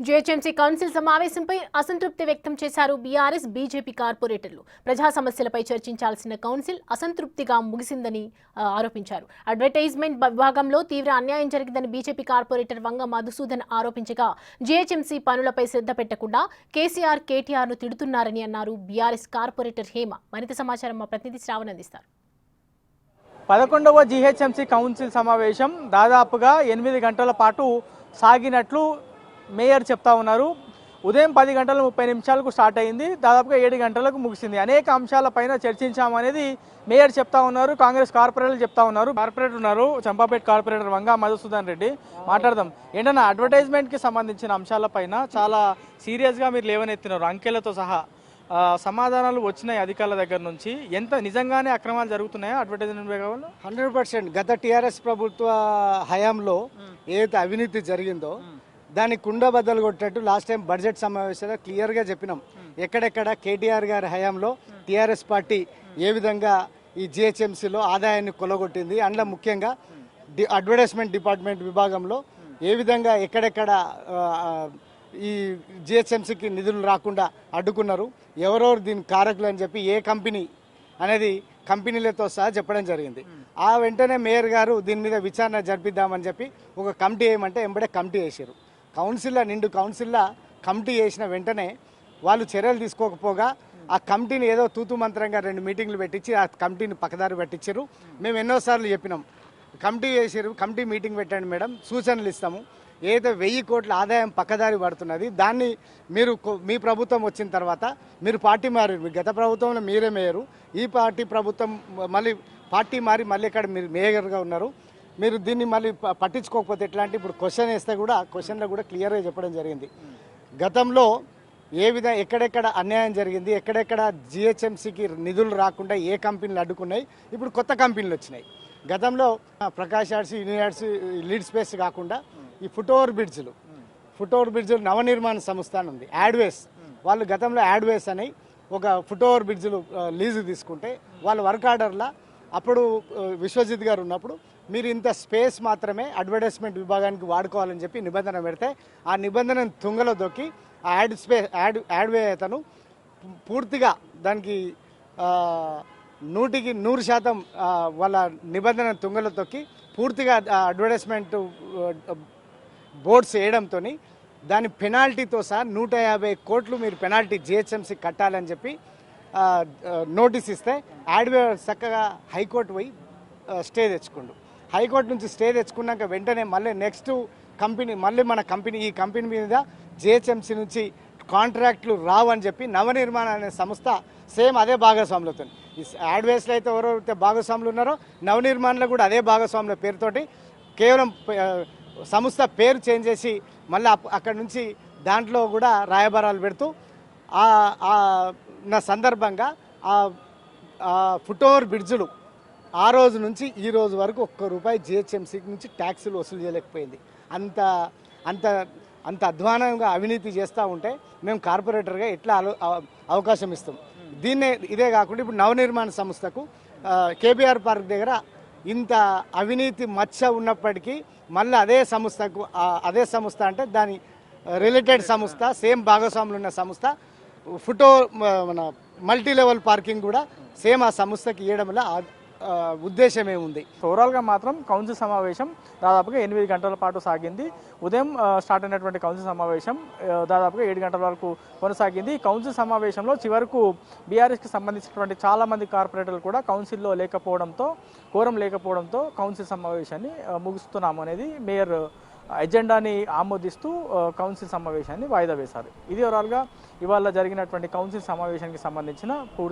GHMC council సమావేశంపై అసంతృప్తి వ్యక్తం చేశారు బీఆర్ఎస్ బీజేపీ కార్పొరేటర్లు. ప్రజా సమస్యలపై చర్చించాల్సిన కౌన్సిల్ అసంతృప్తిగా ముగిసిందని ఆరోపించారు. అడ్వర్టైజ్మెంట్ విభాగంలో తీవ్ర అన్యాయం జరిగిందని బీజేపీ కార్పొరేటర్ వంగ మధుసూదన్ ఆరోపించగా, జీహెచ్ఎంసీ పనులపై శ్రద్ధ పెట్టకుండా కేసీఆర్ కేటీఆర్ను తిడుతున్నారని అన్నారు బీఆర్ఎస్ కార్పొరేటర్ హేమ. మరింత సమాచారం మా ప్రతినిధి శ్రావణ్ అందిస్తారు. 11వ జీహెచ్ఎంసీ కౌన్సిల్ సమావేశం దాదాపుగా 8 గంటల పాటు సాగినట్లు మేయర్ చెప్తా ఉన్నారు. ఉదయం 10 గంటల 30 నిమిషాలకు స్టార్ట్ అయింది, దాదాపుగా 7 గంటలకు ముగిసింది. అనేక అంశాలపైన చర్చించామనేది మేయర్ చెప్తా ఉన్నారు. కాంగ్రెస్ కార్పొరేటర్లు చెప్తా ఉన్నారు. కార్పొరేటర్ ఉన్నారు, చంపాపేట కార్పొరేటర్ వంగ మధుసూదన్ రెడ్డి. మాట్లాడదాం. ఏంటన్నా అడ్వర్టైజ్మెంట్కి సంబంధించిన అంశాలపైన చాలా సీరియస్గా మీరు లేవనెత్తినారు, అంకెలతో సహా సమాధానాలు వచ్చినాయి అధికారుల దగ్గర నుంచి. ఎంత నిజంగానే అక్రమాలు జరుగుతున్నాయో అడ్వర్టైజ్మెంట్ విభాగంలో? 100%. గత టీఆర్ఎస్ ప్రభుత్వ హయాంలో ఏదైతే అవినీతి జరిగిందో దాన్ని కుండబద్దలు కొట్టినట్టు లాస్ట్ టైం బడ్జెట్ సమావేశంలో క్లియర్గా చెప్పినాం. ఎక్కడెక్కడ కేటీఆర్ గారి హయాంలో టీఆర్ఎస్ పార్టీ ఏ విధంగా ఈ జిహెచ్ఎంసీలో ఆదాయాన్ని కొలగొట్టింది, అందులో ముఖ్యంగా అడ్వర్టైజ్మెంట్ డిపార్ట్మెంట్ విభాగంలో ఏ విధంగా ఎక్కడెక్కడ ఈ జిహెచ్ఎంసీకి నిధులు రాకుండా అడ్డుకున్నారు, ఎవరెవరు దీని కారకులు అని చెప్పి ఏ కంపెనీ అనేది కంపెనీలతో సహా చెప్పడం జరిగింది. ఆ వెంటనే మేయర్ గారు దీని మీద విచారణ జరిపిద్దామని చెప్పి ఒక కమిటీ వేయమంటే ఎంబడే కమిటీ వేసారు. నిండు కౌన్సిల్లో కమిటీ వేసిన వెంటనే వాళ్ళు చర్యలు తీసుకోకపోగా ఆ కమిటీని ఏదో తూతు మంత్రంగా 2 మీటింగ్లు పెట్టించి ఆ కమిటీని పక్కదారి పెట్టించారు. మేము ఎన్నోసార్లు చెప్పినాం, కమిటీ వేసారు, కమిటీ మీటింగ్ పెట్టండి మేడం, సూచనలు ఇస్తాము. ఏదైతే 1000 కోట్ల ఆదాయం పక్కదారి పడుతున్నది దాన్ని మీరు మీ ప్రభుత్వం వచ్చిన తర్వాత మీరు పార్టీ మారారు. గత ప్రభుత్వంలో మీరే మేయరు, ఈ పార్టీ ప్రభుత్వం మళ్ళీ పార్టీ మారి మళ్ళీ ఇక్కడ మీరు మేయర్గా ఉన్నారు. మీరు దీన్ని మళ్ళీ పట్టించుకోకపోతే ఎట్లాంటి ఇప్పుడు క్వశ్చన్ వేస్తే కూడా క్వశ్చన్లో కూడా క్లియర్గా చెప్పడం జరిగింది. గతంలో ఏ విధంగా ఎక్కడెక్కడ అన్యాయం జరిగింది, ఎక్కడెక్కడ జిహెచ్ఎంసీకి నిధులు రాకుండా ఏ కంపెనీలు అడ్డుకున్నాయి, ఇప్పుడు కొత్త కంపెనీలు వచ్చినాయి. గతంలో ప్రకాష్ ఆర్ట్స్, యూనియార్ట్స్, లీడ్ స్పేస్ కాకుండా ఈ ఫుట్ ఓవర్ బ్రిడ్జ్లు నవనిర్మాణ సంస్థ అని ఉంది, యాడ్వేస్. వాళ్ళు గతంలో యాడ్వేస్ అని ఒక ఫుట్ ఓవర్ బ్రిడ్జ్లు లీజు తీసుకుంటే వాళ్ళ వర్క్ ఆర్డర్లా అప్పుడు విశ్వజిత్ గారు ఉన్నప్పుడు మీరు ఇంత స్పేస్ మాత్రమే అడ్వర్టైజ్మెంట్ విభాగానికి వాడుకోవాలని చెప్పి నిబంధన పెడితే ఆ నిబంధనను తుంగలో దొక్కి ఆ యాడ్వే అతను పూర్తిగా దానికి 100% వాళ్ళ నిబంధన తుంగలో తొక్కి పూర్తిగా అడ్వర్టైజ్మెంట్ బోర్డ్స్ వేయడంతో దాని పెనాల్టీతో సహా 150 కోట్లు మీరు పెనాల్టీ జిహెచ్ఎంసీ కట్టాలని చెప్పి నోటీస్ ఇస్తే యాడ్వే చక్కగా హైకోర్టు పోయి స్టే తెచ్చుకుండు. హైకోర్టు నుంచి స్టే తెచ్చుకున్నాక వెంటనే మళ్ళీ నెక్స్ట్ కంపెనీ ఈ కంపెనీ మీద జిహెచ్ఎంసీ నుంచి కాంట్రాక్ట్లు రావని చెప్పి నవనిర్మాణ అనే సంస్థ సేమ్ అదే భాగస్వాములతో, ఈ యాడ్వేస్లో అయితే ఎవరైతే భాగస్వాములు ఉన్నారో నవనిర్మాణంలో కూడా అదే భాగస్వాముల పేరుతోటి కేవలం సంస్థ పేరు చేంజ్ చేసి మళ్ళీ అక్కడి నుంచి దాంట్లో కూడా రాయబారాలు పెడుతూ నా సందర్భంగా ఫుట్ ఓవర్ బ్రిడ్జులు ఆ రోజు నుంచి ఈ రోజు వరకు ₹1 జిహెచ్ఎంసీ నుంచి ట్యాక్సులు వసూలు చేయలేకపోయింది. అంత అధ్వానంగా అవినీతి చేస్తూ ఉంటే మేము కార్పొరేటర్గా ఎట్లా అవకాశం ఇస్తాం? ఇదే కాకుండా ఇప్పుడు నవనిర్మాణ సంస్థకు కేబీఆర్ పార్క్ దగ్గర ఇంత అవినీతి మచ్చ ఉన్నప్పటికీ మళ్ళీ అదే సంస్థ అంటే దాని రిలేటెడ్ సంస్థ, సేమ్ భాగస్వాములు ఉన్న సంస్థ మన మల్టీ లెవెల్ పార్కింగ్ కూడా సేమ్ ఆ సంస్థకి ఇవ్వడం వల్ల ఉద్దేశం ఏముంది? ఓవరాల్గా మాత్రం కౌన్సిల్ సమావేశం దాదాపుగా 8 గంటల పాటు సాగింది. ఉదయం స్టార్ట్ అయినటువంటి కౌన్సిల్ సమావేశం దాదాపుగా 7 గంటల వరకు కొనసాగింది. కౌన్సిల్ సమావేశంలో చివరకు బీఆర్ఎస్కి సంబంధించినటువంటి చాలామంది కార్పొరేటర్లు కూడా కౌన్సిల్లో కోరం లేకపోవడంతో కౌన్సిల్ సమావేశాన్ని ముగిస్తున్నాము అనేది మేయర్ ఎజెండాని ఆమోదిస్తూ కౌన్సిల్ సమావేశాన్ని వాయిదా వేశారు. ఇది ఓవరాల్గా ఇవాళ జరిగినటువంటి కౌన్సిల్ సమావేశానికి సంబంధించిన పూర్తి